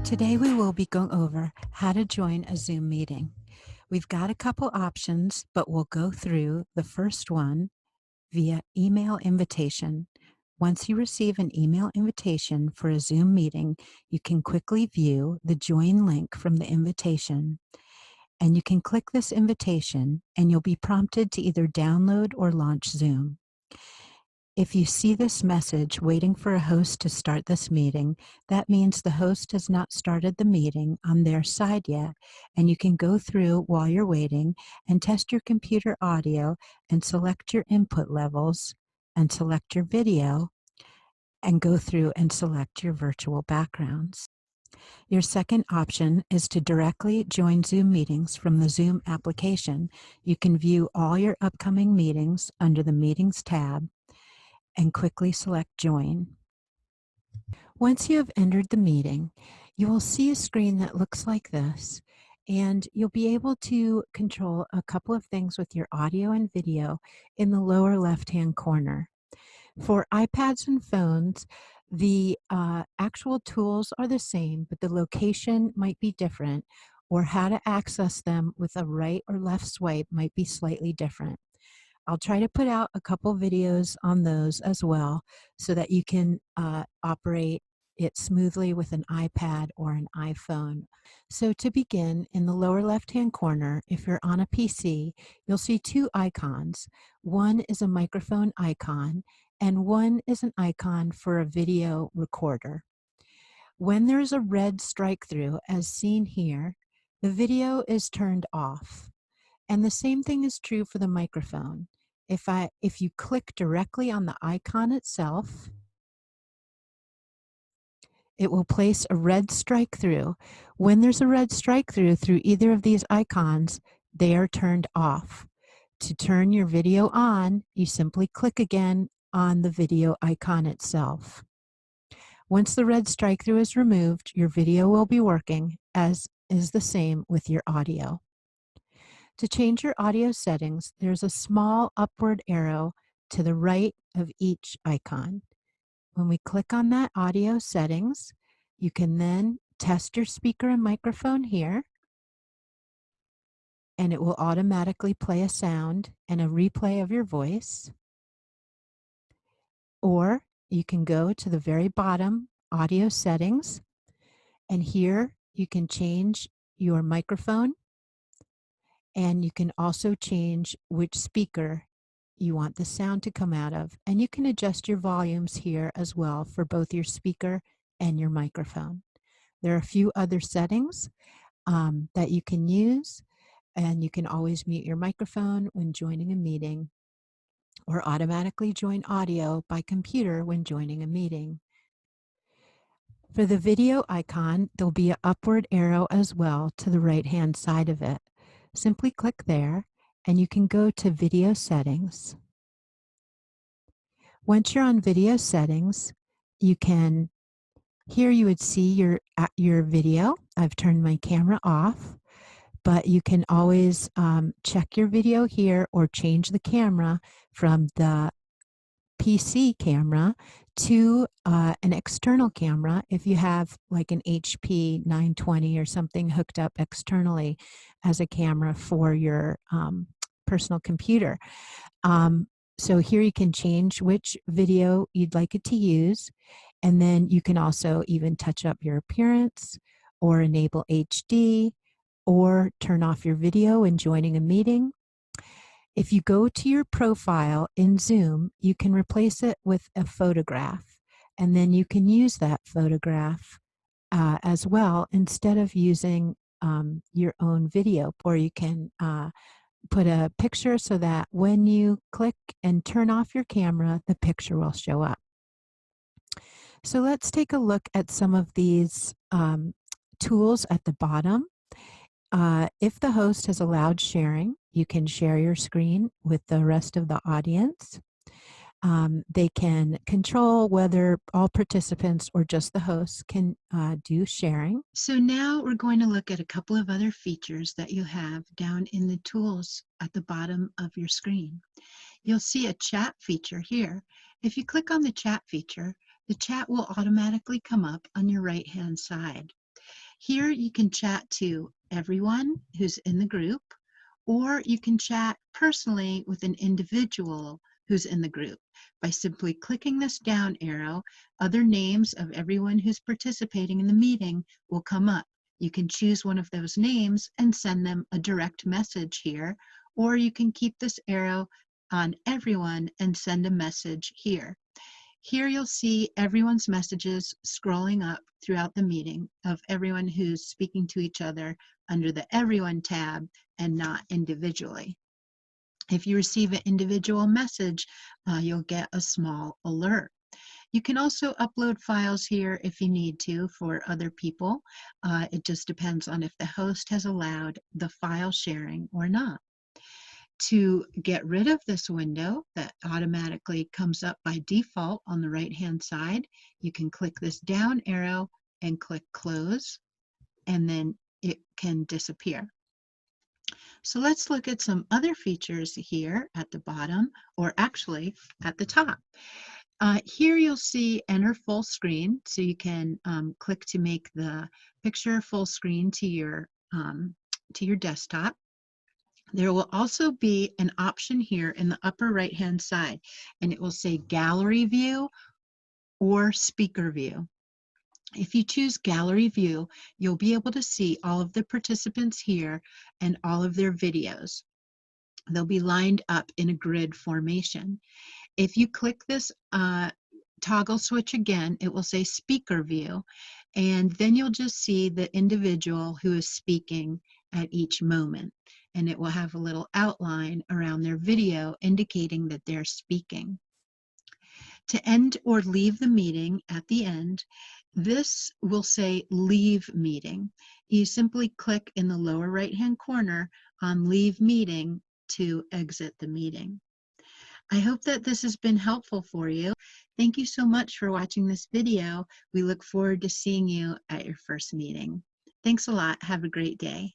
Today we will be going over how to join a Zoom meeting. We've got a couple options, but we'll go through the first one via email invitation. Once you receive an email invitation for a Zoom meeting, you can quickly view the join link from the invitation, and you can click this invitation and you'll be prompted to either download or launch Zoom. If you see this message waiting for a host to start this meeting, that means the host has not started the meeting on their side yet, and you can go through while you're waiting and test your computer audio and select your input levels and select your video and go through and select your virtual backgrounds. Your second option is to directly join Zoom meetings from the Zoom application. You can view all your upcoming meetings under the Meetings tab and quickly select Join. Once you have entered the meeting, you will see a screen that looks like this, and you'll be able to control a couple of things with your audio and video in the lower left-hand corner. For iPads and phones, the actual tools are the same, but the location might be different, or how to access them with a right or left swipe might be slightly different. I'll try to put out a couple videos on those as well so that you can operate it smoothly with an iPad or an iPhone. So to begin, in the lower left-hand corner, if you're on a PC, you'll see two icons. One is a microphone icon, and one is an icon for a video recorder. When there's a red strike through, as seen here, the video is turned off. And the same thing is true for the microphone. If you click directly on the icon itself, it will place a red strike through. When there's a red strike through either of these icons, they are turned off. To turn your video on, you simply click again on the video icon itself. Once the red strike through is removed, your video will be working, as is the same with your audio. To change your audio settings, there's a small upward arrow to the right of each icon. When we click on that audio settings, you can then test your speaker and microphone here, and it will automatically play a sound and a replay of your voice. Or you can go to the very bottom, audio settings, and here you can change your microphone, and you can also change which speaker you want the sound to come out of. And you can adjust your volumes here as well for both your speaker and your microphone. There are a few other settings that you can use, and you can always mute your microphone when joining a meeting or automatically join audio by computer when joining a meeting. For the video icon, there'll be an upward arrow as well to the right-hand side of it. Simply click there, and you can go to video settings. Once you're on video settings, you can, here you would see your video. I've turned my camera off, but you can always check your video here or change the camera from the PC camera to an external camera if you have like an HP 920 or something hooked up externally as a camera for your personal computer. So here you can change which video you'd like it to use, and then you can also even touch up your appearance or enable HD or turn off your video when joining a meeting. If you go to your profile in Zoom, you can replace it with a photograph, and then you can use that photograph as well instead of using your own video, or you can put a picture so that when you click and turn off your camera, the picture will show up. So let's take a look at some of these tools at the bottom. If the host has allowed sharing, you can share your screen with the rest of the audience. They can control whether all participants or just the host can do sharing. So now we're going to look at a couple of other features that you have down in the tools at the bottom of your screen. you'll see a chat feature here. If you click on the chat feature, the chat will automatically come up on your right-hand side. Here you can chat to everyone who's in the group, or you can chat personally with an individual who's in the group. By simply clicking this down arrow, other names of everyone who's participating in the meeting will come up. You can choose one of those names and send them a direct message here, or you can keep this arrow on everyone and send a message here. Here you'll see everyone's messages scrolling up throughout the meeting of everyone who's speaking to each other under the Everyone tab and not individually. If you receive an individual message, you'll get a small alert. You can also upload files here if you need to for other people. It just depends on if the host has allowed the file sharing or not. To get rid of this window that automatically comes up by default on the right-hand side, you can click this down arrow and click close, and then it can disappear. So let's look at some other features here at the bottom, or actually at the top. Here you'll see enter full screen, so you can click to make the picture full screen to your desktop. There will also be an option here in the upper right-hand side, and it will say Gallery View or Speaker View. If you choose Gallery View, you'll be able to see all of the participants here and all of their videos. They'll be lined up in a grid formation. If you click this toggle switch again, it will say Speaker View, and then you'll just see the individual who is speaking at each moment, and it will have a little outline around their video indicating that they're speaking. To end or leave the meeting at the end, this will say Leave Meeting. You simply click in the lower right-hand corner on Leave Meeting to exit the meeting. I hope that this has been helpful for you. Thank you so much for watching this video. We look forward to seeing you at your first meeting. Thanks a lot. Have a great day.